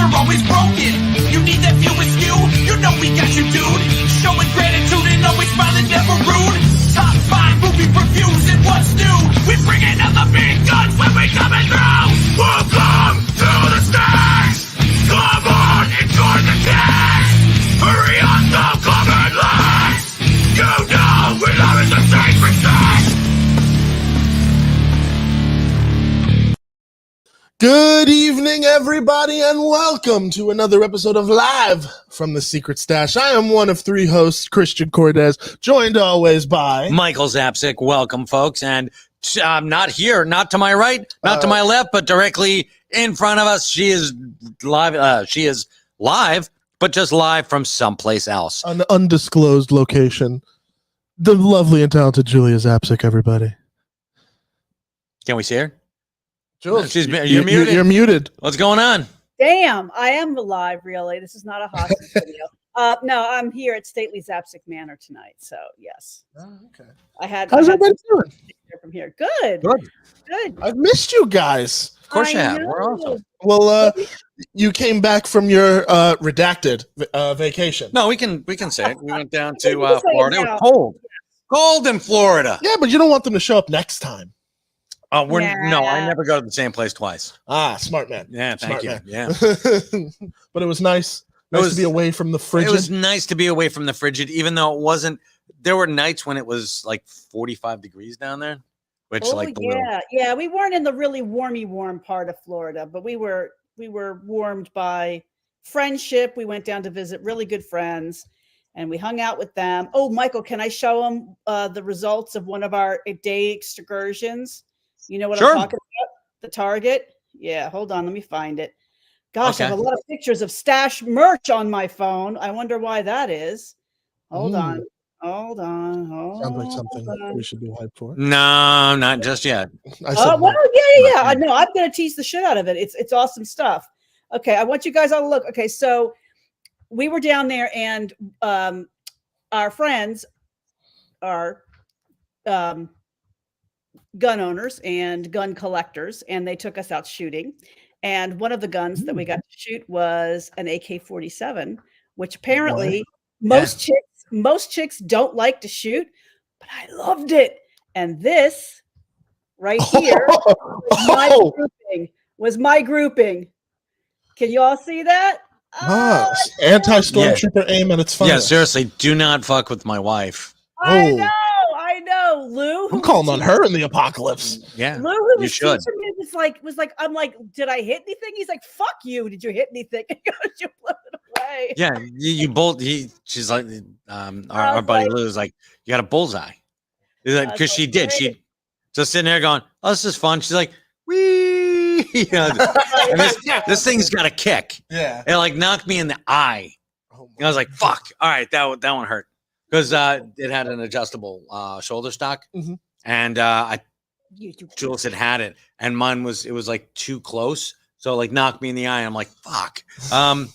are always broken. You need that view askew? You know we got you, dude. Showing gratitude and always smiling, never rude. Top 5 movie reviews and what's new. We bring in all the big guns when we coming through. Welcome to the stage. Come on, enjoy the taste. Hurry up, don't come in late. You know we love it, the sacred thing. Good evening, everybody, and welcome to another episode of Live from the Secret Stash. I am one of 3 hosts, Christian Cordes, joined always by Michael Zapsik. Welcome, folks. And not here, not to my right, not to my left, but directly in front of us. She is live, but just live from someplace else. an undisclosed location. The lovely and talented Julia Zapsik, everybody. Can we see her? Jules, You're muted. You're muted. What's going on? Damn, I am alive, really. This is not a hostage video. No, I'm here at Stately Zapsik Manor tonight. So, yes. Oh, okay. How's everybody doing? From here. Good. Good. I've missed you guys. Of course you I have. know. We're awesome. Well, you came back from your redacted vacation. No, we can say it. We went down to You can say it Florida. It now. was cold. Cold in Florida. Yeah, but you don't want them to show up next time. Oh, no, I Nah. never go to the same place twice. Ah, smart man. Yeah, thank Smart you. man. Yeah. But it was nice. Nice to be away from the frigid. It was nice to be away from the frigid, even though it wasn't. There were nights when it was like 45 degrees down there, which yeah. We weren't in the really warm part of Florida, but we were warmed by friendship. We went down to visit really good friends, and we hung out with them. Oh, Michael, can I show them the results of one of our day excursions? You know what Sure. I'm talking about? The Target? Yeah, hold on. Let me find it. Gosh, I have a lot of pictures of Stash merch on my phone. I wonder why that is. Hold on. Sounds like something we should be hyped for. No, not just yet. I said Well, yeah. I know. I'm going to tease the shit out of it. It's awesome stuff. Okay, I want you guys all to look. Okay, so we were down there, and our friends are gun owners and gun collectors, and they took us out shooting. And one of the guns that we got to shoot was an AK-47, which apparently most chicks don't like to shoot, but I loved it. And this right here was my grouping. Can you all see that? Anti-stormtrooper aim at its finest. Yeah, seriously, do not fuck with my wife. I know. Lou. I'm calling on her in the apocalypse. Yeah, Lou, who you was should. teaching me, was like, I'm like, did I hit anything? He's like, fuck you. Did you hit anything? He goes, you blew it away. Yeah, you both. She's like, our buddy Lou's like, you got a bullseye. Because she did. great. She just sitting there going, oh, this is fun. She's like, wee. And this thing's got a kick. Yeah. It like knocked me in the eye. And I was like, fuck. All right, that one hurt. Because it had an adjustable shoulder stock. Mhm. And Jules had it. And mine was like too close. So it like knocked me in the eye. I'm like, fuck. And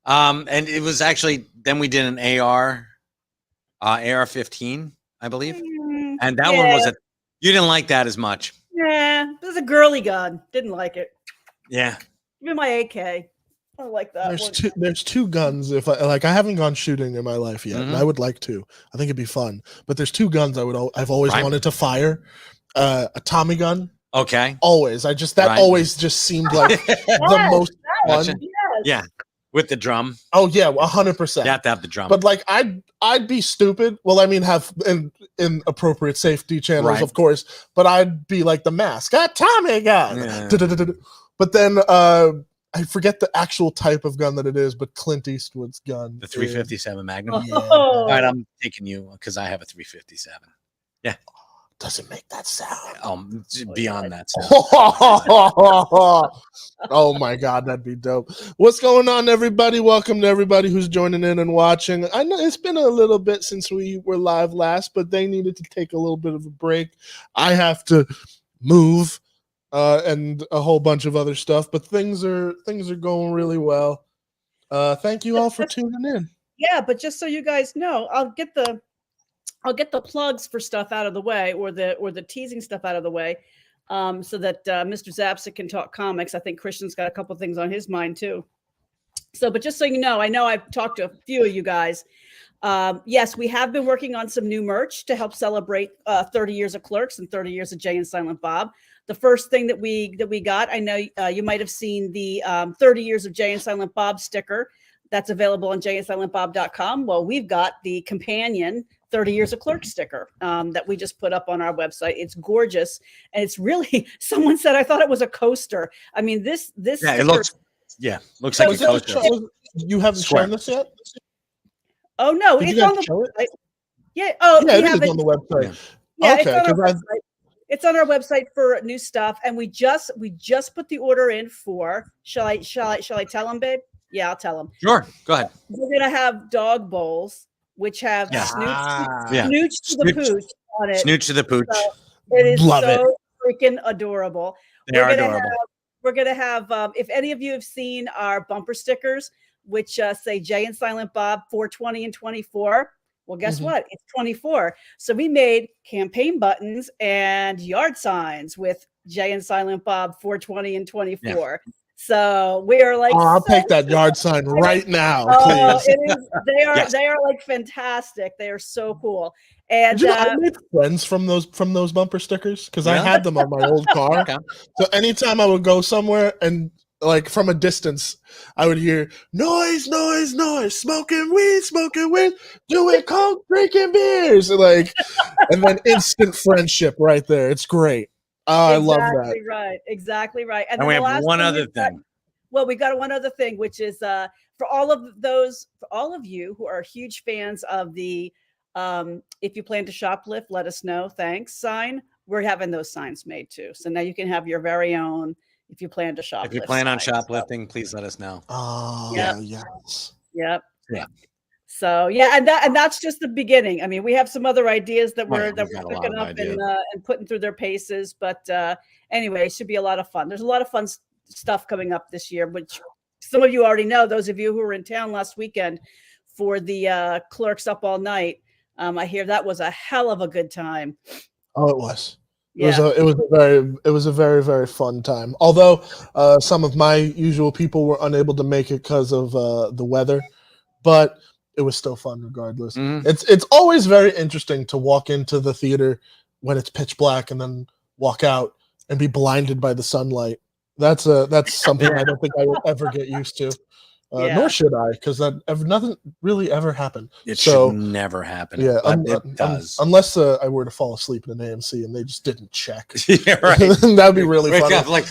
it was actually, then we did an AR-15, I believe. And that one was you didn't like that as much. Yeah, this is a girly gun. Didn't like it. Yeah. Even my AK. I don't like that. There's two guns. If I haven't gone shooting in my life yet, and I would like to. I think it'd be fun. But there's 2 guns I've always wanted to fire. A Tommy gun. Okay. Always. Always just seemed like the most fun. Gotcha. Yeah. With the drum. Oh yeah, 100%. You have to have the drum. But like I'd be stupid. Well, I mean, have in appropriate safety channels, Right. of course. But I'd be like the mask. Tommy gun. Yeah. But then I forget the actual type of gun that it is, but Clint Eastwood's gun. The 357 Magnum. Yeah. All right, I'm taking you because I have a 357. Yeah. Doesn't make that sound. Beyond that sound. Oh my God, that'd be dope. What's going on, everybody? Welcome to everybody who's joining in and watching. I know it's been a little bit since we were live last, but they needed to take a little bit of a break. I have to move and a whole bunch of other stuff, but things are going really well. Thank you all for tuning in. Yeah, but just so you guys know, I'll get the plugs for stuff out of the way, or the teasing stuff out of the way, so that Mr. Zapsik can talk comics. I think Christian's got a couple things on his mind too. So, but just so you know, I know I've talked to a few of you guys. Yes, we have been working on some new merch to help celebrate 30 years of Clerks and 30 years of Jay and Silent Bob. The first thing that we got, I know you might have seen the 30 years of Jay and Silent Bob sticker that's available on jayandsilentbob.com. Well, we've got the companion 30 years of Clerks sticker that we just put up on our website. It's gorgeous, and it's really. Someone said I thought it was a coaster. I mean, this Yeah, sticker, it looks like a coaster. You haven't Square. shown this yet? Oh no, Did you it's guys on the show it? website. Yeah. Oh, Yeah, we it have is it. on the website. Yeah, Okay, it's on our 'cause website. It's on our website for new stuff, and we just put the order in for. Shall I tell them, babe? Yeah, I'll tell them. Sure, go ahead. We're gonna have dog bowls, which have Yeah. Yeah. Snooch to the Snooch. pooch on it. Snooch to the pooch. So it is Love so freaking adorable. They are adorable. We're gonna have. If any of you have seen our bumper stickers, which say Jay and Silent Bob 420 and 24. Well, guess Mhm. what? It's 24. So we made campaign buttons and yard signs with Jay and Silent Bob 420 and 24. So we are like, Oh, I'll so take that yard sign right now, Oh, please. it is, Yes. they are like fantastic. They are so cool. And Did you know, I made friends from those bumper stickers because I Really? had them on my old car. Okay. So anytime I would go somewhere and like from a distance, I would hear noise, noise, noise, smoking weed, doing coke, drinking beers, and then instant friendship right there. It's great. Oh, I love that. Exactly right. And then we the have last one thing other we've got- thing. Well, we got one other thing, which is for all of you who are huge fans of the if you plan to shoplift, let us know. Thanks sign. We're having those signs made too. So now you can have your very own if you plan to shoplift. If you plan on sign. So, shoplifting, please let us know. Oh, Yep. yes. yep. Yeah. So yeah, and that's just the beginning. I mean, we have some other ideas that Oh, yeah, we're we've got a lot picking of up ideas. and putting through their paces. But anyway, it should be a lot of fun. There's a lot of fun stuff coming up this year, which some of you already know. Those of you who were in town last weekend for the Clerks Up All Night, I hear that was a hell of a good time. Oh, it was. Yeah. It was a very, very fun time. Although some of my usual people were unable to make it because of the weather, but it was still fun regardless. Mhm. It's always very interesting to walk into the theater when it's pitch black and then walk out and be blinded by the sunlight. That's something I don't think I will ever get used to. Yeah. Nor should I, because nothing really ever happened. It So, should never happen. Yeah, but it does. unless I were to fall asleep in an AMC and they just didn't check. Yeah, right. That'd be really Wake funny. up like,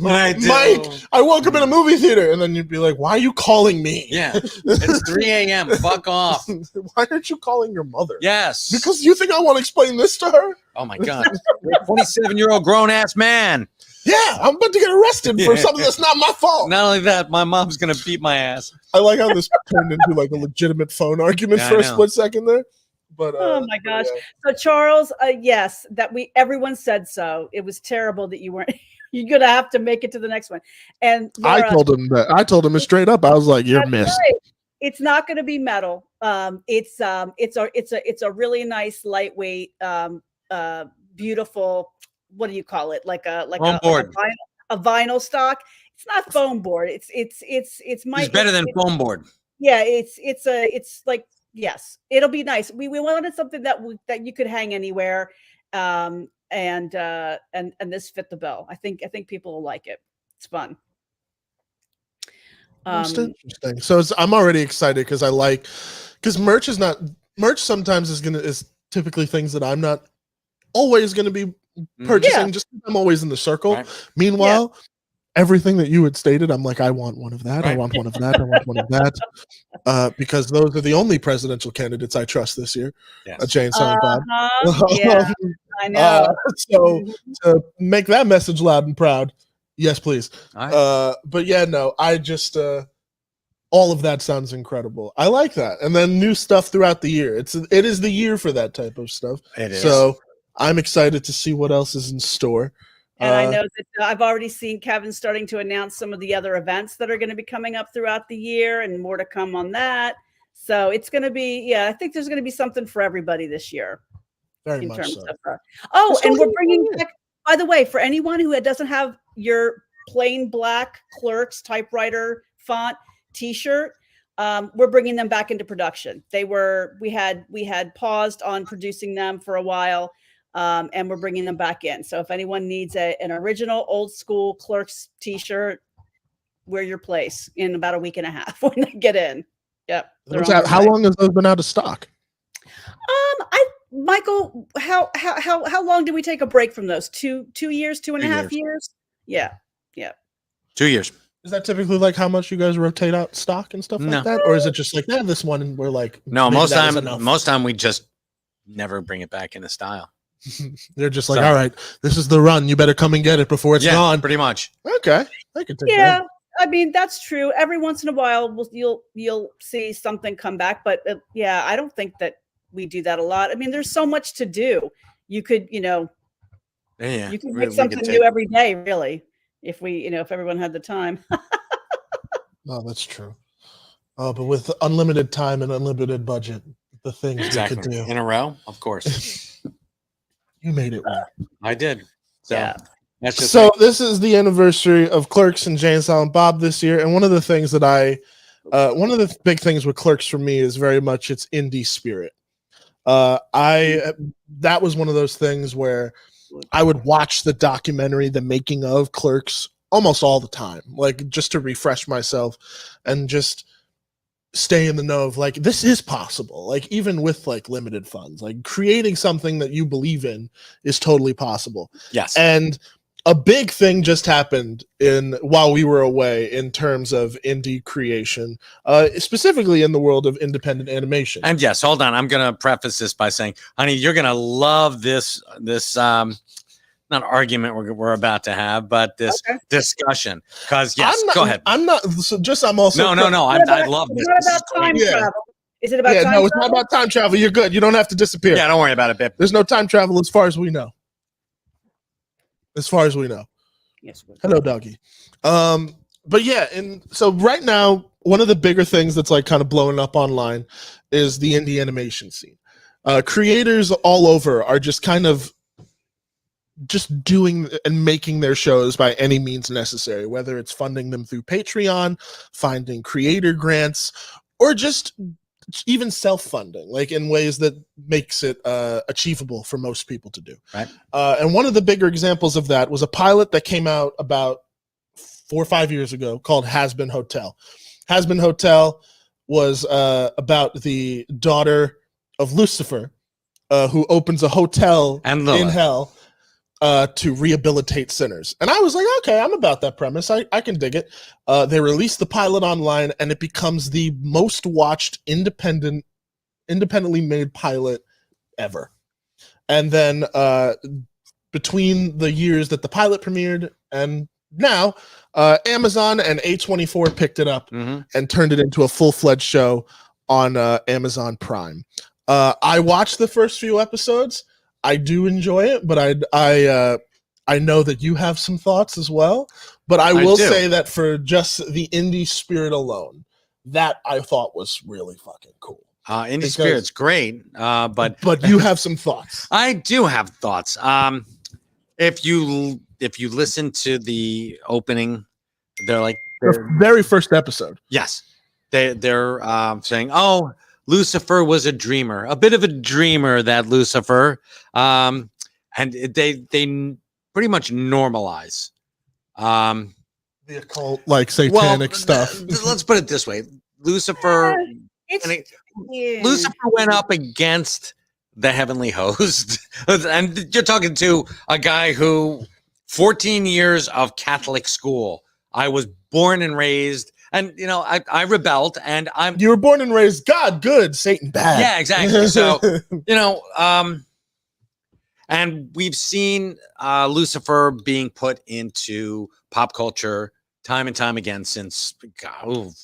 when I do. Mike, I woke up in a movie theater, and then you'd be like, "Why are you calling me? Yeah, it's 3 a.m. Fuck off. Why aren't you calling your mother? Yes. Because you think I want to explain this to her? Oh my God. You're a 27-year-old grown ass man. Yeah, I'm about to get arrested for Yeah. something that's not my fault. Not only that, my mom's gonna beat my ass. I like how this turned into like a legitimate phone argument Yeah, for I a know. split second there. But Oh my gosh. yeah. So Charles, yes, everyone said so. It was terrible that you weren't. You're gonna have to make it to the next one. And Laura, I told him it straight up. I was like, "You're that's missed." right. It's not going to be metal. It's a really nice, lightweight, beautiful. What do you call it? Like a Foam board. a vinyl stock. It's not foam board. It's It's better than foam board. Yeah, it's like, yes, it'll be nice. We wanted something that you could hang anywhere, and this fit the bill. I think people will like it. It's fun. Most interesting. So I'm already excited because merch sometimes is typically things that I'm not always going to be purchasing. Yeah. Just 'cause I'm always in the circle. Right. Meanwhile, everything that you had stated, I'm like, I want one of that. I Right. want one of that. I want one of that. Because those are the only presidential candidates I trust this year. Yes. Jay and Silent Bob. Yeah, I know. So to make that message loud and proud, yes, please. All right. But yeah, no, I just all of that sounds incredible. I like that, and then new stuff throughout the year. It is the year for that type of stuff. It is. So I'm excited to see what else is in store. And I know that I've already seen Kevin starting to announce some of the other events that are going to be coming up throughout the year, and more to come on that. So it's going to be, I think there's going to be something for everybody this year. Very in much terms so. of oh, Just and go we're ahead. bringing back, by the way, for anyone who doesn't have your plain black Clerks typewriter font T-shirt. We're bringing them back into production. We had paused on producing them for a while, and we're bringing them back in. So if anyone needs an original old school Clerks T-shirt, we're your place in about a week and a half when they get in. Yep. How long has those been out of stock? Michael, how long did we take a break from those? 2 years, 2.5 years? Yeah. 2 years. Is that typically like how much you guys rotate out stock and stuff like that? Or is it just like, this one and we're like, no, most time we just never bring it back into style. They're just like, all right, this is the run. You better come and get it before it's gone. Pretty much. Okay. I can take that. I mean, that's true. Every once in a while, you'll see something come back, but I don't think that we do that a lot. I mean, there's so much to do. You could, you could make something new every day, really, if everyone had the time. Oh, that's true. But with unlimited time and unlimited budget, the things we could do in a row, of course. You made it work. I did. So. Yeah. This is the anniversary of Clerks and Jay and Silent Bob this year, and one of the things that one of the big things with Clerks for me is very much its indie spirit. That was one of those things where I would watch the documentary, The Making of Clerks, almost all the time, like just to refresh myself and just stay in the know of like, this is possible. Like even with like limited funds, like creating something that you believe in is totally possible. Yes. And a big thing just happened while we were away in terms of indie creation, specifically in the world of independent animation. And yes, hold on. I'm going to preface this by saying, honey, you're going to love this not argument we're about to have, but this discussion. Because go ahead. I'm also. No. I love this. It's not about time travel. Is it about time travel? No, it's not about time travel. You're good. You don't have to disappear. Yeah, don't worry about it, babe. There's no time travel as far as we know. Yes. Hello, doggy. But yeah, and so right now, one of the bigger things that's like kind of blowing up online is the indie animation scene. Creators all over are just kind of just doing and making their shows by any means necessary, whether it's funding them through Patreon, finding creator grants, or just even self-funding, like in ways that makes it achievable for most people to do. Right. And one of the bigger examples of that was a pilot that came out about 4 or 5 years ago called Has Been Hotel. Has Been Hotel was about the daughter of Lucifer, who opens a hotel in hell to rehabilitate sinners. And I was like, okay, I'm about that premise. I can dig it. They released the pilot online, and it becomes the most watched independently made pilot ever. And then between the years that the pilot premiered and now, Amazon and A24 picked it up and turned it into a full-fledged show on Amazon Prime. I watched the first few episodes. I do enjoy it, but I know that you have some thoughts as well. But I will say that for just the indie spirit alone, that I thought was really fucking cool. Indie spirit's great, but you have some thoughts. I do have thoughts. If you listen to the opening, they're like the very first episode. Yes, they're saying, "Oh, Lucifer was a dreamer, a bit of a dreamer, that Lucifer," and they pretty much normalize the occult, like satanic stuff. Let's put it this way: Lucifer went up against the heavenly host, and you're talking to a guy who 14 years of Catholic school. I was born and raised. And, I rebelled, and you were born and raised God good, Satan bad. Yeah, exactly. So, and we've seen Lucifer being put into pop culture time and time again since,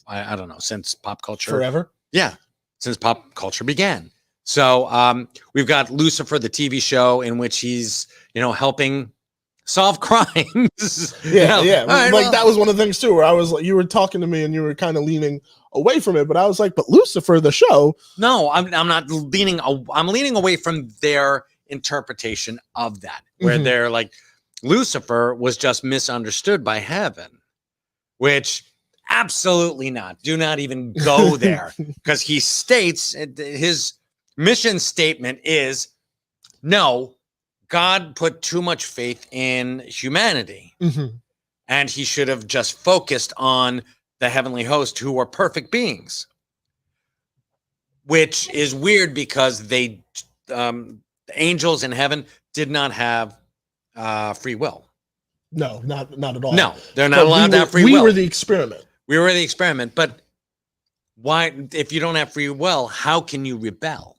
I don't know, since pop culture. Forever? Yeah, since pop culture began. So we've got Lucifer, the TV show, in which he's, helping solve crimes. Yeah. Right, that was one of the things too, where I was like, you were talking to me and you were kind of leaning away from it, but I was like, but Lucifer, the show. No, I'm not leaning. I'm leaning away from their interpretation of that, where they're like, Lucifer was just misunderstood by heaven, which Absolutely not. Do not even go there, because he states his mission statement is no, God put too much faith in humanity, Mhm. and he should have just focused on the heavenly host, who are perfect beings, which is weird because the angels in heaven did not have free will. No, not at all. No, they're not But allowed to have free will. We were the experiment. We were the experiment, but why, if you don't have free will, how can you rebel?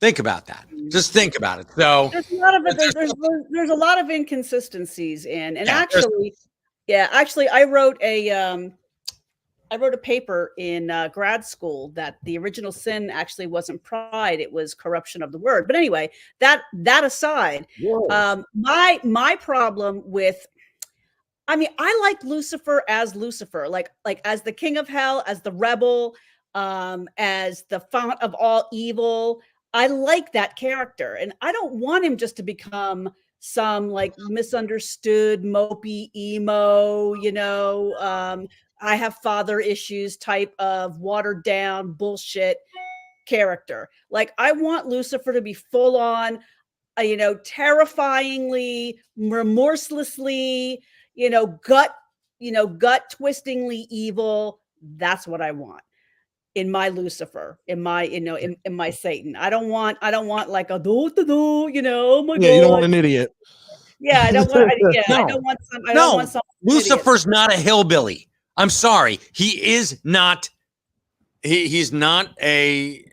Think about that. Just think about it. So There's a lot of there's a lot of inconsistencies in, and actually, I wrote a paper in grad school that the original sin actually wasn't pride; it was corruption of the word. But anyway, that aside, my problem with, I mean, I like Lucifer, like as the king of hell, as the rebel, as the fount of all evil. I like that character, and I don't want him just to become some like misunderstood, mopey emo, I have father issues type of watered down bullshit character. Like, I want Lucifer to be full on, terrifyingly, remorselessly, gut twistingly evil. That's what I want in my Lucifer, in my, in my Satan. I don't want like a oh my God. You don't want an idiot. Yeah, I don't want. No. I don't want some. I don't want some. Lucifer's not a hillbilly. I'm sorry. He is not. He's not a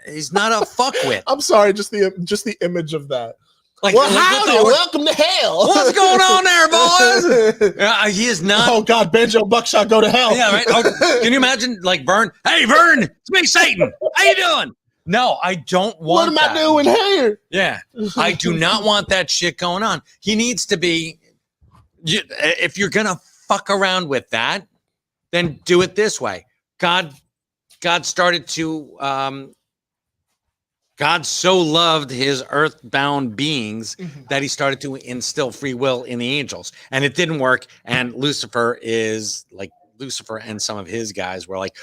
fuckwit. I'm sorry, just the image of that. Like, well, howdy, welcome to hell. What's going on there, boys? He is not. Oh God, Banjo Buckshot, go to hell. Yeah, right. Oh, can you imagine, like, Vern? Hey, Vern, it's me, Satan. How you doing? No, I don't want. What am I doing here? Yeah, I do not want that shit going on. He needs to be. If you're gonna fuck around with that, then do it this way. God started to. God so loved his earthbound beings that he started to instill free will in the angels, and it didn't work. And Lucifer and some of his guys were like,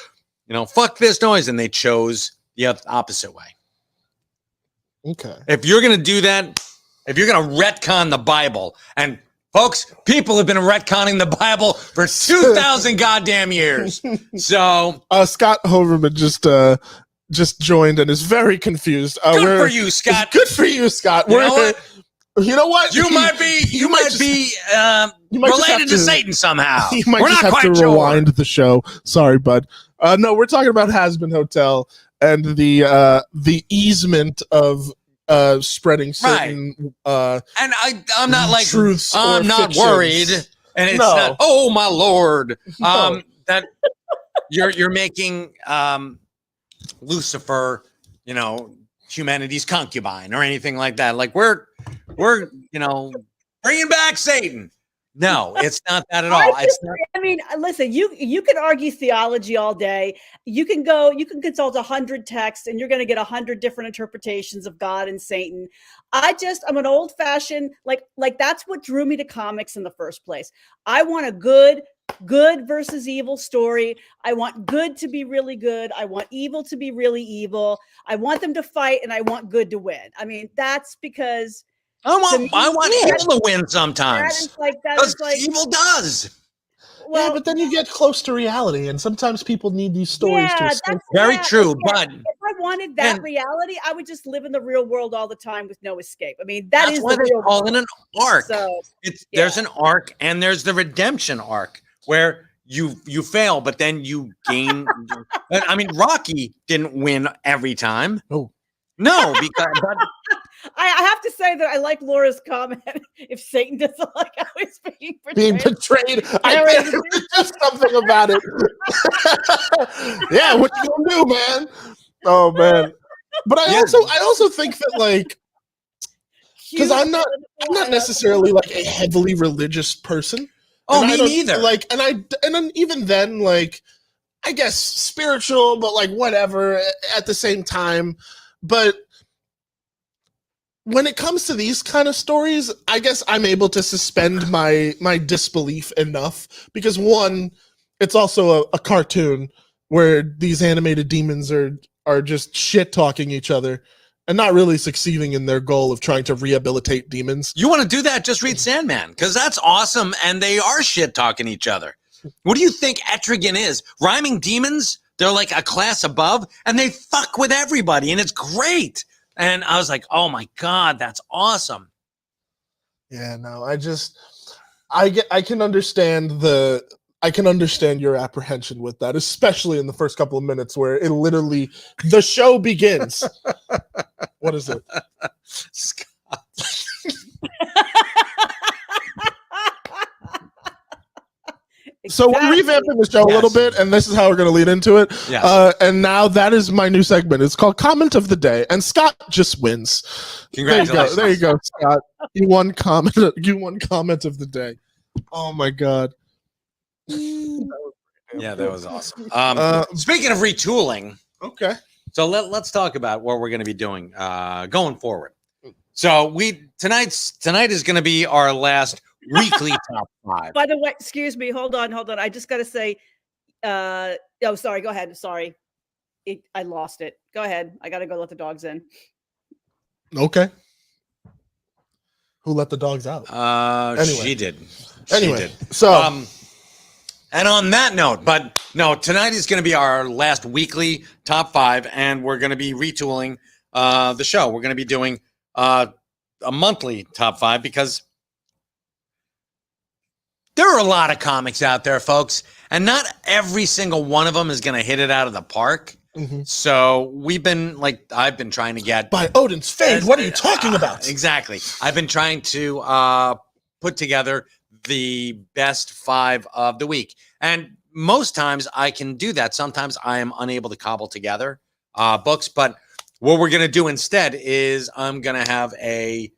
fuck this noise, and they chose the opposite way. Okay. If you're going to do that, if you're going to retcon the Bible, and folks, people have been retconning the Bible for 2,000 goddamn years. So Scott Hoverman just joined and is very confused. Good for you, Scott. Good for you, Scott. You know what? You know what? You might be related to Satan somehow. You might We're just not have quite to sure. rewind the show. Sorry, bud. No, we're talking about Hazbin Hotel and the easement of spreading certain and I'm not like truths. I'm not fictions. worried, and it's No. not. Oh my Lord, No. that you're making Lucifer, humanity's concubine or anything like that. Like we're bringing back Satan. No, it's not that at all. I mean, listen, you can argue theology all day. You can consult 100 texts and you're going to get 100 different interpretations of God and Satan. I'm an old fashioned, like that's what drew me to comics in the first place. I want a good versus evil story. I want good to be really good. I want evil to be really evil. I want them to fight and I want good to win. I mean, that's because I want evil to win sometimes. That is like evil does. Well, yeah, but then you get close to reality, and sometimes people need these stories to escape. Very true, but if I wanted that reality, I would just live in the real world all the time with no escape. I mean, that's why they call it an arc. So, there's an arc, and there's the redemption arc where you fail, but then you gain. I mean, Rocky didn't win every time. Oh. No, because I have to say that I like Laura's comment. If Satan doesn't like how he's being betrayed, I better do something about it. Yeah, what you gonna do, man? Oh man. But I also think that, like, because I'm not necessarily like a heavily religious person. Oh, me neither. Like, and then even then, like, I guess spiritual, but like whatever at the same time. But when it comes to these kind of stories, I guess I'm able to suspend my disbelief enough because one, it's also a cartoon where these animated demons are just shit talking each other and not really succeeding in their goal of trying to rehabilitate demons. You want to do that? Just read Sandman, because that's awesome, and they are shit talking each other. What do you think Etrigan is? Rhyming demons? They're like a class above, and they fuck with everybody, and it's great. And I was like, oh my God, that's awesome. Yeah, no, I can understand your apprehension with that, especially in the first couple of minutes where it literally the show begins. What is it? Scott. So we're revamping the show a little bit, and this is how we're going to lead into it. Yes. And now that is my new segment. It's called Comment of the Day, and Scott just wins. Congratulations. There you go, Scott. You won comment of the day. Oh my God. Yeah, that was awesome. Speaking of retooling, Okay. so let's talk about what we're going to be doing going forward. So tonight is going to be our last weekly top 5. By the way, excuse me, hold on. I just got to say, sorry, go ahead. Sorry. I lost it. Go ahead. I got to go let the dogs in. Okay. Who let the dogs out? Anyway. She did. Anyway, so and on that note, but no, tonight is going to be our last weekly top 5, and we're going to be retooling the show. We're going to be doing a monthly top 5 because there are a lot of comics out there, folks, and not every single one of them is going to hit it out of the park. Mm-hmm. So I've been trying to get by Odin's Fade. What are you talking about? Exactly. I've been trying to put together the best 5 of the week. And most times I can do that. Sometimes I am unable to cobble together books. But what we're going to do instead is I'm going to have a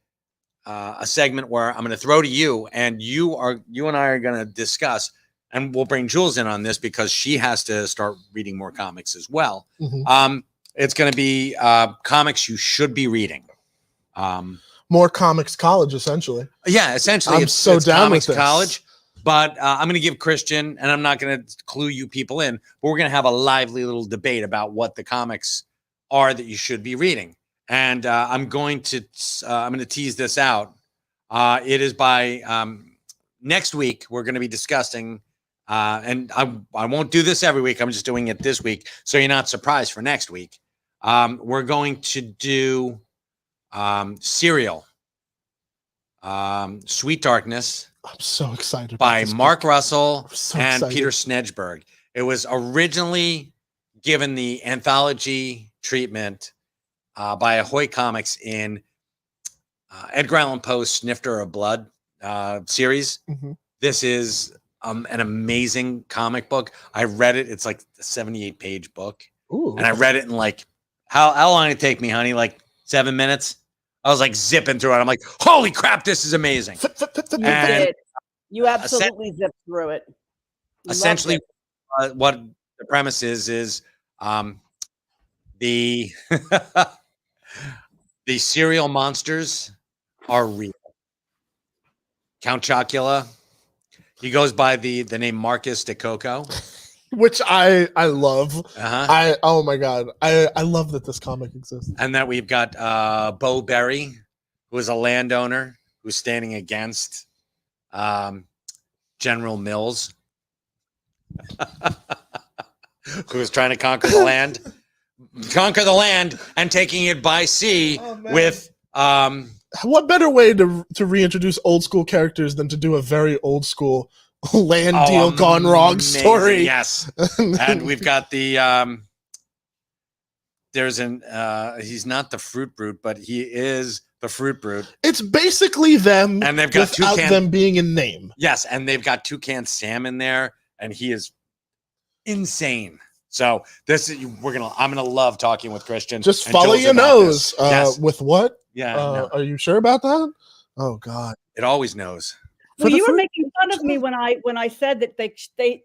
segment where I'm going to throw to you, and you and I are going to discuss, and we'll bring Jules in on this because she has to start reading more comics as well. Mm-hmm. It's going to be comics you should be reading. More Comics College, essentially. Yeah, essentially, I'm it's so down Comics with this. College. But I'm going to give Christian, and I'm not going to clue you people in, but we're going to have a lively little debate about what the comics are that you should be reading. And I'm going to tease this out. It is by next week. We're going to be discussing, and I won't do this every week. I'm just doing it this week, so you're not surprised for next week. We're going to do Serial, Sweet Darkness. I'm so excited By about Mark Russell so and excited. Peter Snedberg. It was originally given the anthology treatment by Ahoy Comics in Edgar Allan Poe's Snifter of Blood series. Mm-hmm. This is an amazing comic book. I read it. It's like a 78-page book. Ooh. And I read it in like, how long did it take me, honey? Like 7 minutes? I was like zipping through it. I'm like, holy crap, this is amazing. You And did. You absolutely zipped through it. Loved essentially it. what the premise is the the serial monsters are real. Count Chocula, he goes by the name Marcus de Coco. Which I love. Uh-huh. Oh my God. I love that this comic exists. And that we've got Bo Berry, who is a landowner who's standing against General Mills, who is trying to conquer the land and taking it by sea with What better way to reintroduce old school characters than to do a very old school land deal gone wrong amazing. story? Yes. And we've got the he's not the Fruit Brute, but he is the Fruit Brute. It's basically them, And they've got without them being a name. Yes, and they've got Toucan Sam in there, and he is insane. So I'm gonna love talking with Christian. Just and follow Jules your about nose. this. Yes. With what? Yeah, no, Are you sure about that? Oh God. it always knows. For Well, the you were fruit- making fun of me when I said that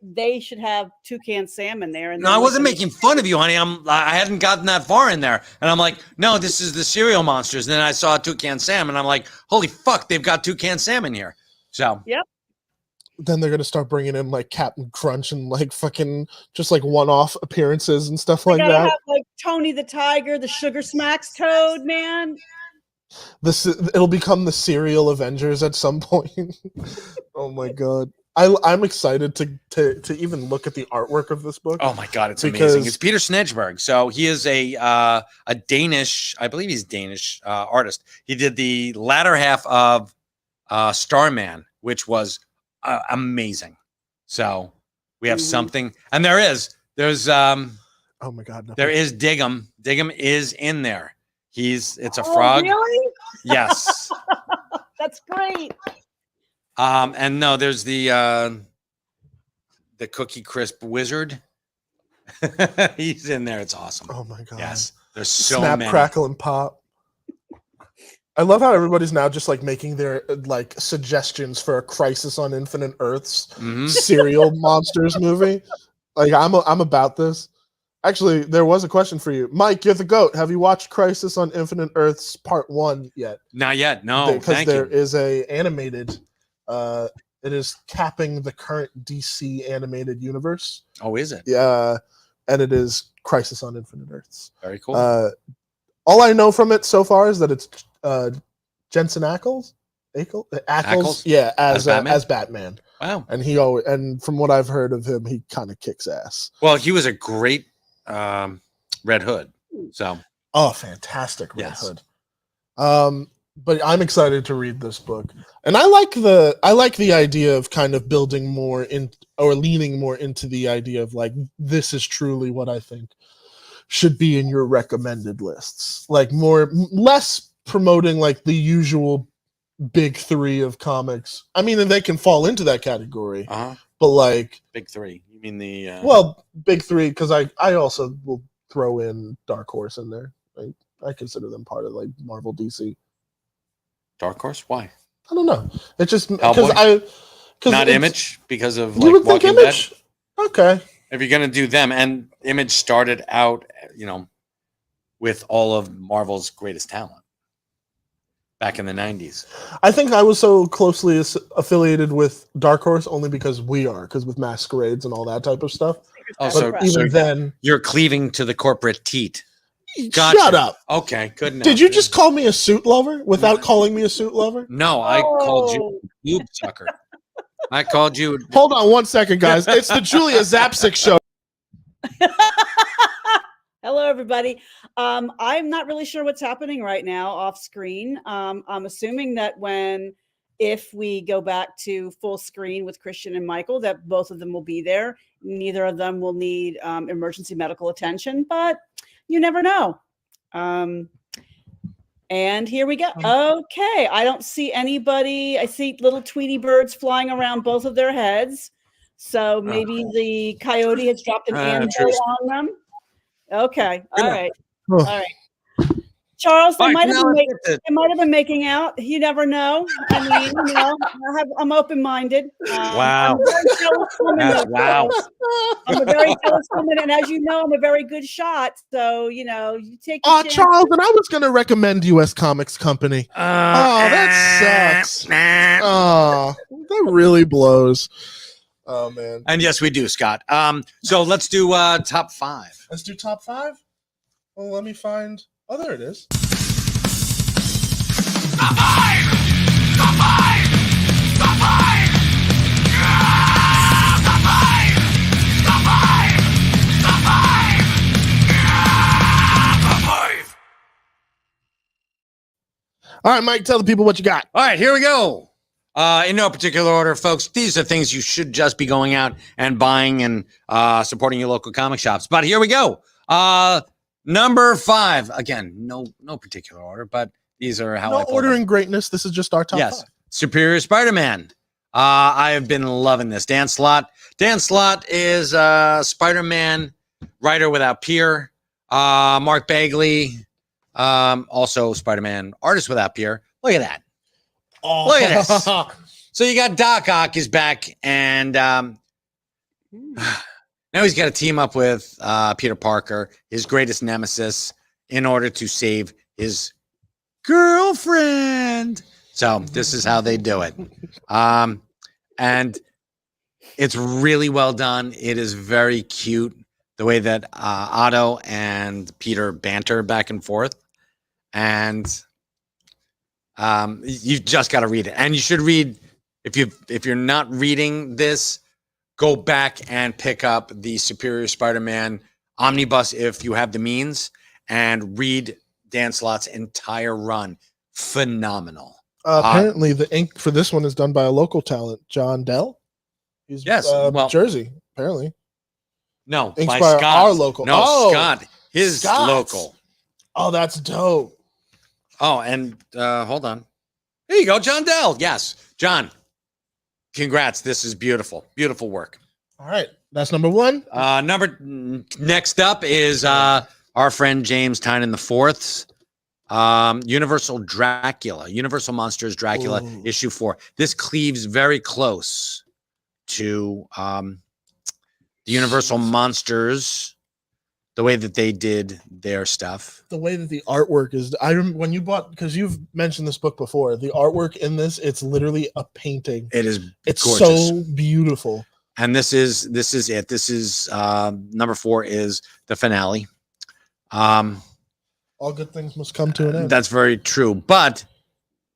they should have toucan salmon there. And No, then, I like, wasn't making fun of you, honey. I hadn't gotten that far in there, and I'm like, no, this is the cereal monsters. And then I saw toucan salmon, and I'm like, holy fuck, they've got toucan salmon here. So then they're gonna start bringing in like Captain Crunch and like fucking just like one-off appearances and stuff like gotta that. have like Tony the Tiger, the Sugar Smacks Toad, man. It'll become the Serial Avengers at some point. Oh my god. I'm excited to even look at the artwork of this book. oh my god, it's Because- amazing. It's Peter Snedberg. So he is a Danish, I believe he's Danish artist. He did the latter half of Starman, which was amazing. So we have Mhm. something, and there's Oh my god. No. there is Diggum. Diggum is in there. It's a Oh, frog. really? Yes. That's great. And no, there's the Cookie Crisp Wizard. He's in there. It's awesome. Oh my god. Yes. There's so Snap, many. crackle, and pop. I love how everybody's now just like making their like suggestions for a Crisis on Infinite Earths Mhm. serial monsters movie. Like I'm about this. Actually, there was a question for you, Mike. You're the goat. Have you watched Crisis on Infinite Earths Part 1 yet? Not yet. No, Because thank there you. is a animated. It is capping the current DC animated universe. Oh, is it? Yeah, and it is Crisis on Infinite Earths. Very cool. All I know from it so far is that it's Jensen Ackles, Ackles? yeah, As Batman? as Batman, Wow. and from what I've heard of him, he kind of kicks ass. Well, he was a great Red Hood. So Oh, fantastic Red Yes. Hood. But I'm excited to read this book, and I like the idea of kind of building more in or leaning more into the idea of like this is truly what I think should be in your recommended lists, like less promoting like the usual big three of comics. I mean, and they can fall into that category, but like big three. You mean the well, big three because I also will throw in Dark Horse in there. I consider them part of like Marvel DC. Dark Horse? Why? I don't know. It's just Hellboy? because Not Image because of You like would think Walking Image. Dead. Okay. If you're gonna do them, and Image started out, with all of Marvel's greatest talent back in the 90s. I think I was so closely affiliated with Dark Horse only because because with Masquerades and all that type of stuff. Oh, But so even then, you're cleaving to the corporate teat. Gotcha. shut up. Okay, good enough. Did you just call me a suit lover without calling me a suit lover? No, I called you Oh. a boob sucker. I called you. Hold on 1 second, guys. It's the Julia Zapsik show. Hello, everybody. I'm not really sure what's happening right now off screen. I'm assuming that if we go back to full screen with Christian and Michael, that both of them will be there. Neither of them will need emergency medical attention, but you never know. And here we go. Okay, I don't see anybody. I see little Tweety birds flying around both of their heads. So maybe the coyote has dropped an anvil true. on them. Okay, all Yeah. right, Oh. all right. Charles, they All right, might have now been let's get they might have been making out. You never know. I mean, I'm open-minded. Wow. I'm a very jealous woman, That's- though, wow. Charles. I'm a very jealous woman, and as you know, I'm a very good shot. So you take. your Oh, chances. Charles, and I was going to recommend U.S. Comics Company. Oh, that sucks. Oh, that really blows. Oh, man. And yes, we do, Scott. So let's do top 5. Let's do top 5. Well, let me find. Oh, there it is. All right, Mike, tell the people what you got. All right, here we go. In no particular order, folks, these are things you should just be going out and buying and supporting your local comic shops. But here we go. Number 5. Again, no particular order, but these are how I No pulled order them. in greatness. This is just our top Yes. 5. Superior Spider-Man. I have been loving this. Dan Slott. Dan Slott is Spider-Man writer without peer. Mark Bagley, also Spider-Man artist without peer. Look at that. Oh, Look at this. So you got Doc Ock is back, and now he's got to team up with Peter Parker, his greatest nemesis, in order to save his girlfriend. So this is how they do it. And it's really well done. It is very cute the way that Otto and Peter banter back and forth. And you've just got to read it. And you should read, if you're not reading this, go back and pick up the Superior Spider-Man omnibus if you have the means, and read Dan Slott's entire run. Phenomenal. Apparently, the ink for this one is done by a local talent, John Dell. He's Jersey, apparently. No, Inks by by Scott. our local. No, Oh, Scott. His Scott's. local. Oh, that's dope. Oh, and hold on. There you go, John Dell. Yes, John. Congrats. This is beautiful. Beautiful work. All right, that's number one. Next up is our friend James Tynan IV. Universal Dracula, Universal Monsters Dracula, Ooh. issue 4. This cleaves very close to the Universal Monsters, the way that they did their stuff. The way that the artwork is, I remember when you bought, because you've mentioned this book before. The artwork in this, it's literally a painting. It is It's gorgeous. so beautiful. And this is it. This is number 4 is the finale. All good things must come to an end. That's very true. But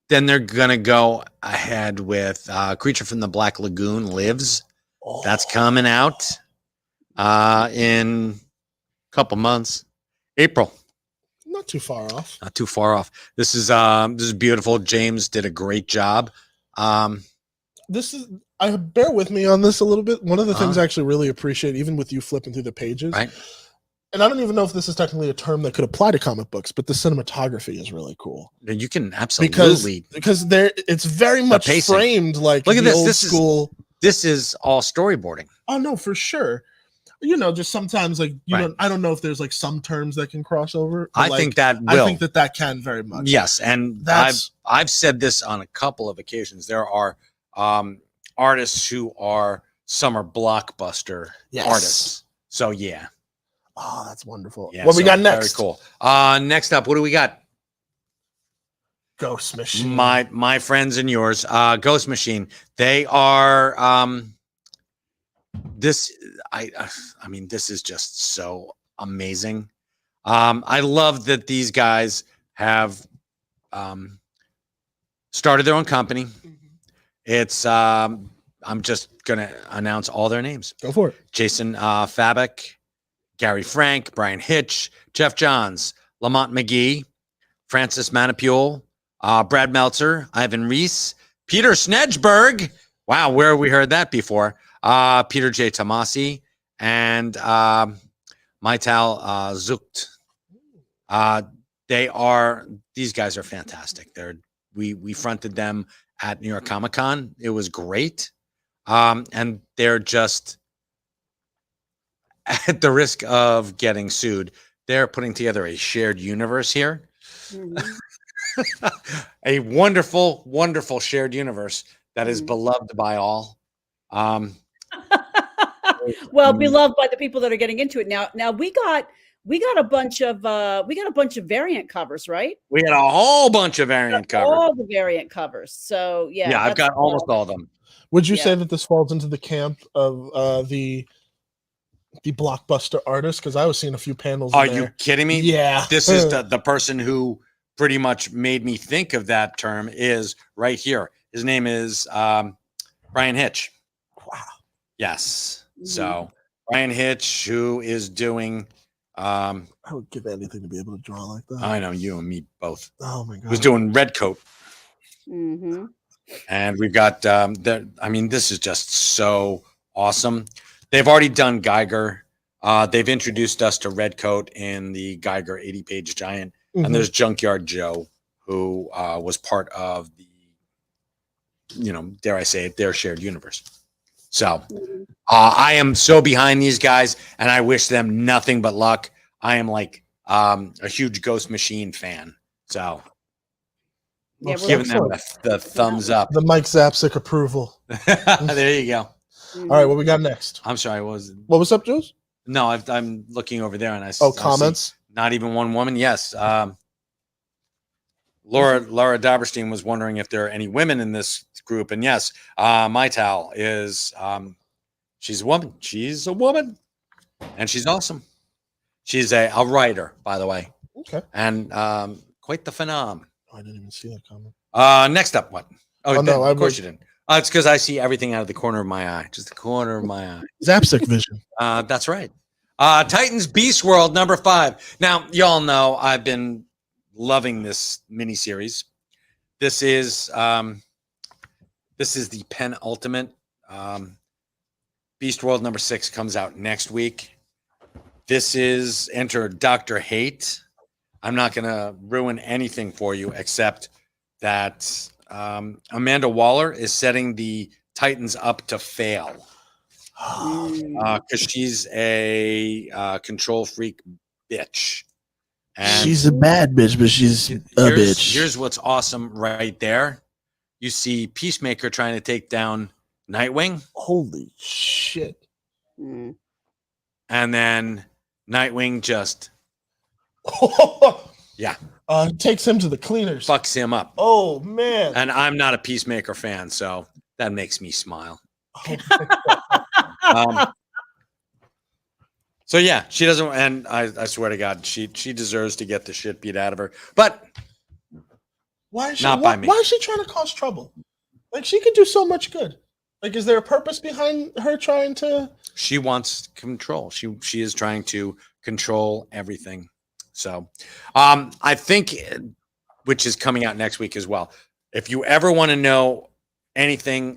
then they're gonna go ahead with Creature from the Black Lagoon Lives. Oh, That's coming out in a couple months. April. not too far off. Not too far off. This is beautiful. James did a great job. This is. I bear with me on this a little bit. One of the things Uh-huh. I actually really appreciate, even with you flipping through the pages, Right. and I don't even know if this is technically a term that could apply to comic books, but the cinematography is really cool You can because absolutely. there it's very much pacing. framed like Look at the this. old This is- school. This is all storyboarding. Oh no, for sure. You know, just sometimes like you Right. don't. I don't know if there's like some terms that can cross over. but, I like, think that I will. think that can very much. Yes, and That's I've said this on a couple of occasions. There are artists who are summer blockbuster Yes. artists. So yeah, oh, that's wonderful. yeah. What we so got Very next? cool. Next up, what do we got? Ghost Machine. My friends and yours, Ghost Machine. They are this. I mean, this is just so amazing. I love that these guys have started their own company. It's I'm just gonna announce all their names: Go for it. Jason Fabek, Gary Frank, Brian Hitch, Jeff Johns, Lamont McGee, Francis Manipule, Brad Meltzer, Ivan Reese, Peter Snedgeberg. Wow, where have we heard that before? Peter J. Tomasi and Maital Zucht. These guys are fantastic. We fronted them at New York Comic Con. It was great. And they're just, at the risk of getting sued, they're putting together a shared universe here. Mhm. A wonderful, wonderful shared universe that is Mhm. beloved by all. Well, beloved by the people that are getting into it now. Now we got a bunch of variant covers, right? We had a whole bunch of variant covers. All the variant covers. So yeah, Yeah, I've that's got almost all of them. Would you Yeah. say that this falls into the camp of the blockbuster artist? Because I was seeing a few panels. Are in you there. kidding me? Yeah. This is the person who pretty much made me think of that term is right here. His name is Brian Hitch. Wow. Yes. Mhm. So Brian Hitch, who is doing I would give anything to be able to draw like that. I know you and me both. Oh my god. Who's doing Red Coat. Mhm. And we've got this is just so awesome. They've already done Geiger. They've introduced us to Redcoat in the Geiger 80-page giant. Mhm. And there's Junkyard Joe, who was part of the, dare I say it, their shared universe. So Mhm. I am so behind these guys, and I wish them nothing but luck. I am like a huge Ghost Machine fan. So Yeah, Most we're Giving them excellent. the thumbs up. The Mike Zapsik approval. There you go. All right, what we got next? I'm sorry. What was up, Jules? No, I'm looking over there and I Oh, see comments. not even one woman. Yes. Laura Daberstein was wondering if there are any women in this group. And yes, Maital is, she's a woman. She's a woman and she's awesome. She's a writer, by the way. Okay. And quite the phenom. Oh, I didn't even see that comment. Next up, what? Oh, no, of course you didn't. It's because I see everything out of the corner of my eye, just the corner of my eye. Zapsik vision. That's right. Titans Beast World number 5. Now, y'all know I've been loving this miniseries. This is the penultimate. Beast World number 6 comes out next week. This is enter Dr. Hate. I'm not going to ruin anything for you except that Amanda Waller is setting the Titans up to fail because she's a control freak bitch. And She's a bad bitch, but she's a bitch. here's what's awesome right there. You see Peacemaker trying to take down Nightwing, Holy shit. Mm. and then Nightwing just Yeah. Takes him to the cleaners. fucks him up. Oh, man. And I'm not a Peacemaker fan, so that makes me smile. Oh, So yeah, she doesn't, and I swear to God, she deserves to get the shit beat out of her. But why is she, Not by me. Why is she trying to cause trouble? Like, she could do so much good. Like, is there a purpose behind her trying to? she wants control. She is trying to control everything. So, I think, which is coming out next week as well. If you ever want to know anything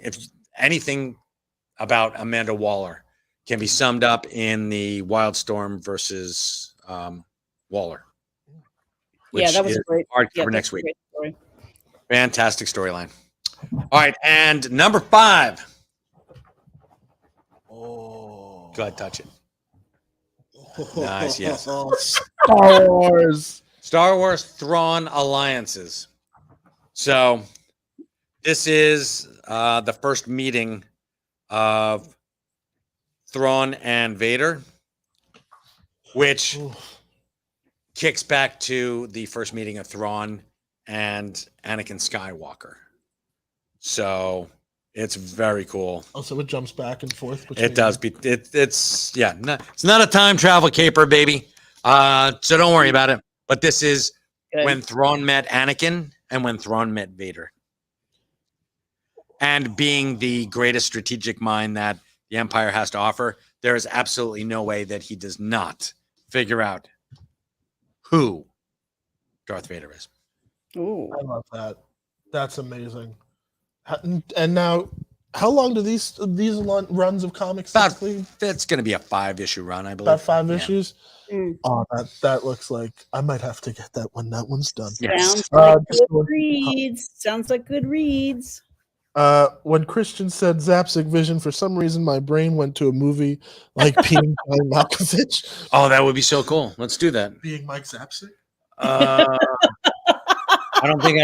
about Amanda Waller, can be summed up in the Wildstorm versus Waller. Yeah, that was is a great. hardcover Yeah, next that's a week. great story. Fantastic storyline. All right, and number 5. Oh. Go ahead, touch it. Nice, yes. Star Wars. Star Wars Thrawn Alliances. So this is the first meeting of Thrawn and Vader, which kicks back to the first meeting of Thrawn and Anakin Skywalker. So it's very cool. Also, it jumps back and forth. It does. It's not a time travel caper, baby. So don't worry about it. But this is Good. when Thrawn met Anakin and when Thrawn met Vader. And being the greatest strategic mind that the Empire has to offer, there is absolutely no way that he does not figure out who Darth Vader is. Ooh. I love that. That's amazing. And now, how long do these runs of comics About typically? It's going to be a 5-issue run, I believe. About 5 Yeah. issues. Mm. Oh, that looks like I might have to get that when that one's done. Yes. Sounds like just good one- reads. Sounds like good reads. When Christian said Zapsik Vision, for some reason my brain went to a movie like Being John Malkovich. Oh, that would be so cool. Let's do that. Being Mike Zapsik? I don't think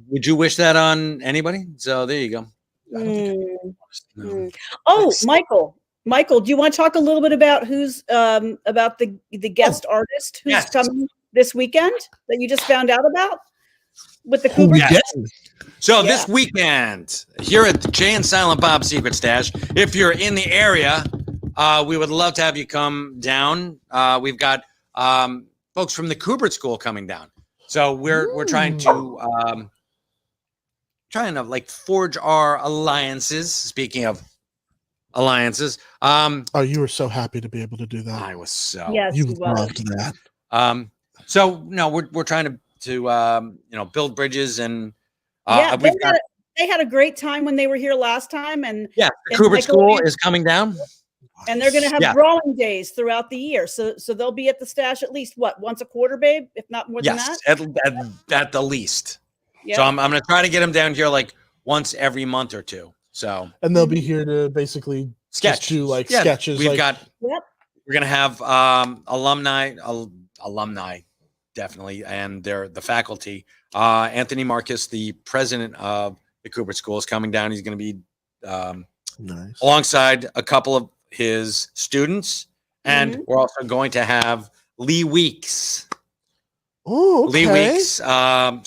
would you wish that on anybody? So there you go. I don't think Mm. No. Mm. Oh, Michael, do you want to talk a little bit about who's about the guest artist who's Yes. coming this weekend that you just found out about with the Kubrick? Yes. So Yeah. this weekend here at the Jay and Silent Bob Secret Stash, if you're in the area, we would love to have you come down. We've got folks from the Kubrick School coming down. So we're trying to like forge our alliances. Speaking of alliances, Oh, you were so happy to be able to do that. I was so Yes, You he was. loved that. So no, we're trying to build bridges and Yeah, we've got they had a great time when they were here last time, and the and Kubrick Michael School and- is coming down. they're going to have Yeah. drawing days throughout the year. So they'll be at the stash at least once a quarter, babe, if not more than Yes, that. at the least. Yeah. So I'm going to try to get them down here like once every month or two. So And they'll be here to basically sketch, just do like Yeah, sketches. We've like, got. Yep. We're going to have alumni definitely, and the faculty Anthony Marcus, the president of the Kubert School, is coming down. He's going to be Nice. alongside a couple of his students, and we're also going to have Lee Weeks. Oh, okay. Lee Weeks,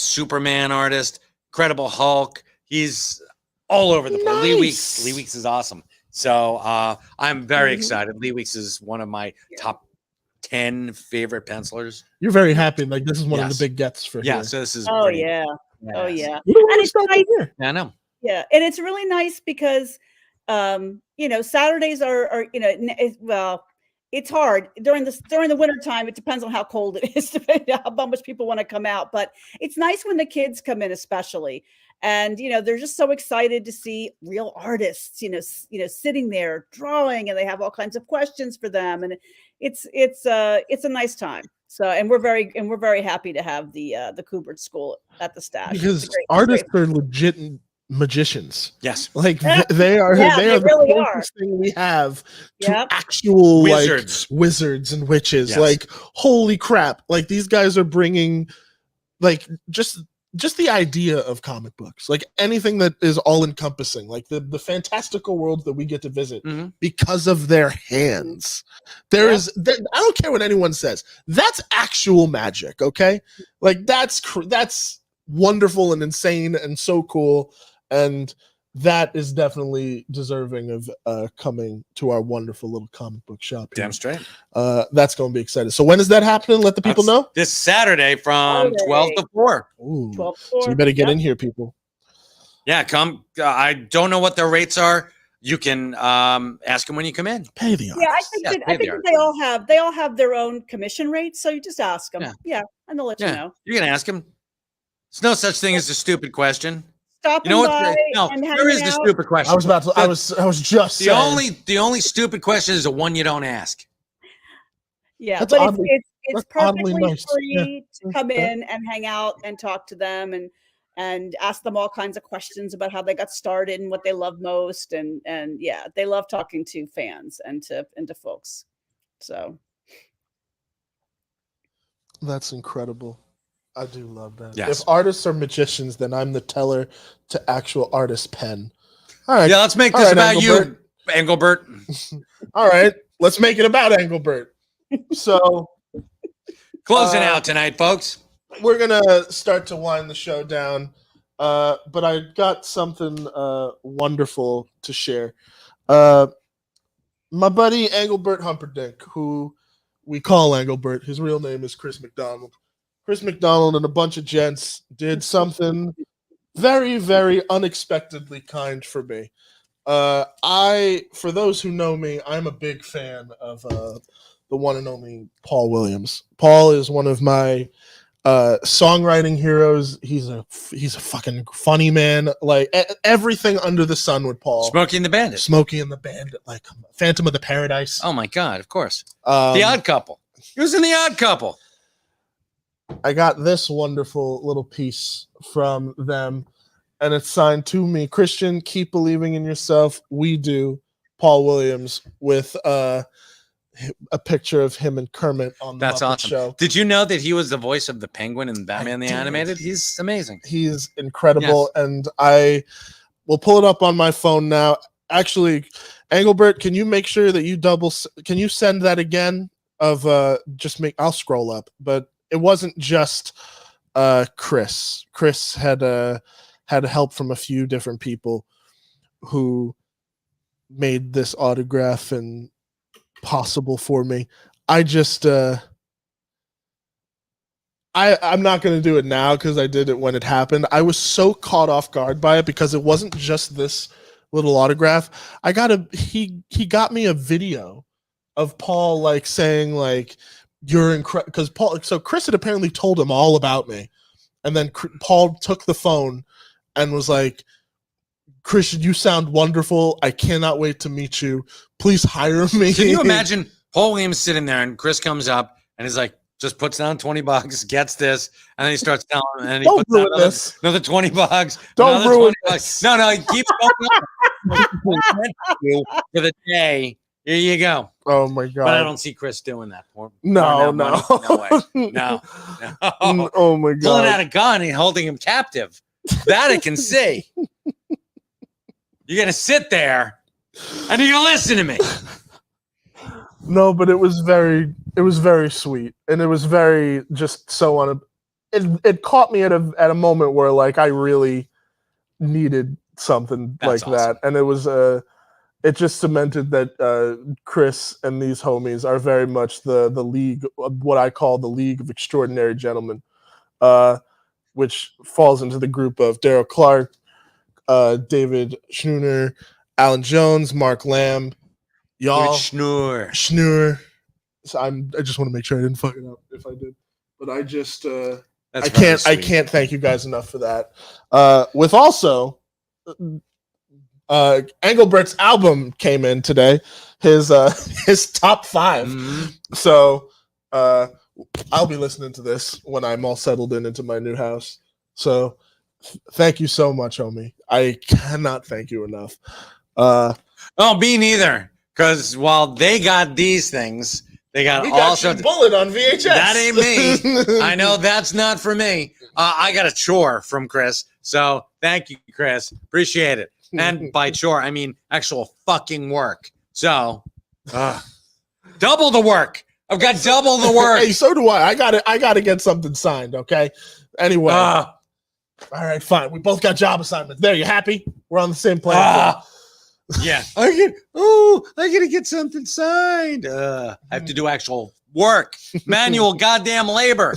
Superman artist, Incredible Hulk. He's all over the place. Nice. Lee Weeks is awesome. So I'm very excited. Lee Weeks is one of my top 10 favorite pencilers. You're very happy. Like this is one of Yes. the big gets for Yeah, here. so this is Oh pretty yeah. Oh badass. yeah. You don't want And to it's start nice. here. Yeah, I know. Yeah, and it's really nice because Saturdays are well, it's hard during the winter time. It depends on how cold it is, depending on how much people want to come out. But it's nice when the kids come in, especially, and they're just so excited to see real artists, sitting there drawing, and they have all kinds of questions for them, and it's a nice time. So, and we're very happy to have the Kubert School at the Stash. It's a Because great- artists great- are legit magicians. Yes. Like Yeah. they are Yeah, they they are the really are. closest thing we have to Yep. actual Wizards. like wizards and witches. Yes. Like holy crap. Like these guys are bringing like just the idea of comic books, like anything that is all encompassing, like the fantastical world that we get to visit Mhm. because of their hands. There Yeah. is I don't care what anyone says. That's actual magic, okay? Like that's wonderful and insane and so cool, and that is definitely deserving of coming to our wonderful little comic book shop here. Damn straight. That's going to be exciting. So when is that happening? Let the people That's know. This Saturday from Saturday. 12 to 4. Ooh. 12 So you better get Yep. in here, people. Yeah, come. I don't know what their rates are. You can ask them when you come in. Pay the Yeah, I artists. think Yes, that, pay I the think that they all have their own commission rates. So you just ask them. Yeah. Yeah, and they'll let you Yeah, know. you can ask them. There's no such thing as a stupid question. Stop You know what? by No, and there is hang the out. stupid question. I was about to. I was just the saying. only stupid question is the one you don't ask. Yeah, That's but oddly- it's that's oddly perfectly nice. free to come Okay. in and hang out and talk to them and ask them all kinds of questions about how they got started and what they love most, and yeah, they love talking to fans and to folks. So That's incredible. I do love that. Yes. If artists are magicians, then I'm the teller to actual artist pen. All right. Yeah, let's make All this right, about Engelbert. you, Engelbert. All right. Let's make it about Engelbert. So Closing out tonight, folks. we're gonna start to wind the show down. But I got something wonderful to share. My buddy Engelbert Humperdinck, who we call Engelbert, his real name is Chris McDonald. Chris McDonald and a bunch of gents did something very, very unexpectedly kind for me. For those who know me, I'm a big fan of the one and only Paul Williams. Paul is one of my songwriting heroes. He's a fucking funny man. Like everything under the sun with Paul. Smokey and the Bandit. Smokey and the Bandit, like Phantom of the Paradise. Oh my God! Of course. Um, The Odd Couple. He was in The Odd Couple. I got this wonderful little piece from them, and it's signed to me. Christian, keep believing in yourself. We do. Paul Williams with a picture of him and Kermit on the That's Muppet awesome. Show. Did you know that he was the voice of the Penguin in Batman the did. Animated? He's amazing. He's incredible, and I will pull it up on my phone now. Actually, Engelbert, can you make sure that you can you send that again? I'll scroll up, but it wasn't just Chris. Chris had help from a few different people who made this autograph and possible for me. I just I'm not going to do it now because I did it when it happened. I was so caught off guard by it because it wasn't just this little autograph. He got me a video of Paul like saying like you're incredible, because Chris had apparently told him all about me, and then Paul took the phone and was like, Christian, you sound wonderful. I cannot wait to meet you. Please hire me. Can you imagine Paul Williams sitting there and Chris comes up and he's like, just puts down $20, gets this, and then he starts telling him, and he Don't puts down ruin this. another $20. Don't another ruin $20. this. No, he keeps going up. You for the day Here you go. Oh my god! But I don't see Chris doing that. No, pouring no, that money. No way. No. Oh my god! Pulling out a gun and holding him captive. That I can see. You're gonna sit there and you're gonna listen to me. No, but it was very sweet, and it was very just so on it caught me at a moment where like I really needed something That's like that, and it was it just cemented that Chris and these homies are very much the league, what I call the League of Extraordinary Gentlemen, which falls into the group of Daryl Clark, David Schnur, Alan Jones, Mark Lamb, y'all. Schnur. So I just want to make sure I didn't fuck it up if I did, but I just I can't thank you guys enough for that. With also. Engelbert's album came in today, his top 5. Mm-hmm. So I'll be listening to this when I'm all settled into my new house. So thank you so much, homie. I cannot thank you enough. Oh, me neither. Because while they got these things, they got We all got sorts. you Bullet on VHS. That ain't me. I know that's not for me. I got a chore from Chris. So thank you, Chris. Appreciate it. And by chore, I mean actual fucking work. So double the work. I've got double the work. Hey, so do I. I gotta get something signed, okay? Anyway. All right, fine. We both got job assignments. There, you happy? We're on the same platform. Yeah. I gotta get something signed. I have to do actual work. Manual goddamn labor.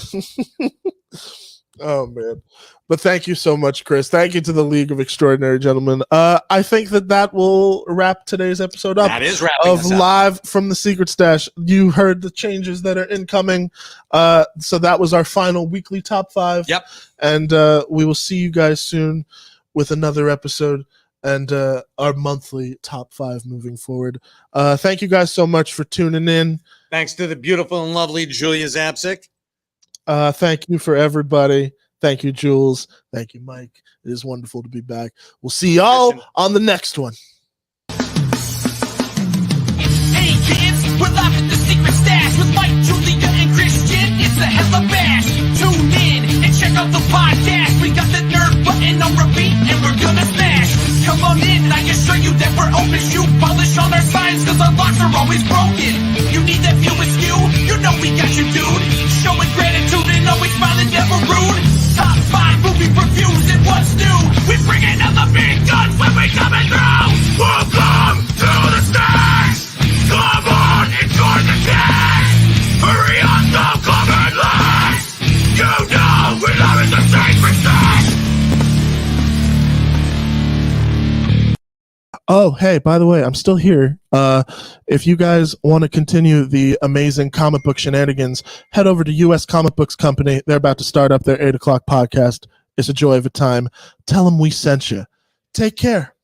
Oh man. But thank you so much, Chris. Thank you to the League of Extraordinary Gentlemen. I think that will wrap today's episode up. That is wrapping of us up. Live from the Secret Stash. You heard the changes that are incoming. So that was our final weekly top 5. Yep. And we will see you guys soon with another episode and our monthly top 5 moving forward. Thank you guys so much for tuning in. Thanks to the beautiful and lovely Julia Zapsik. Thank you for everybody. Thank you, Jules. Thank you, Mike. It is wonderful to be back. We'll see y'all on the next one. Hey kids, we're live at the Secret Stash with Mike, Julia, and Christian. It's a hella bash. Tune in and check out the podcast. We got the nerd button on repeat and we're gonna smash. Come on in and I can show you that we're open. Shoe polish on our signs cause our locks are always broken. You need that view askew? You know we got you, dude. Showing gratitude and always smiling, never rude. Top 5 movie reviews and what's new. We bring in all the big guns when we coming through. Welcome to the stage. Come on, enjoy the day. Hurry up, don't come in late. You know we love it the sacred stage. Oh, hey, by the way, I'm still here. If you guys want to continue the amazing comic book shenanigans, head over to US Comic Books Company. They're about to start up their 8 o'clock podcast. It's a joy of a time. Tell them we sent you. Take care.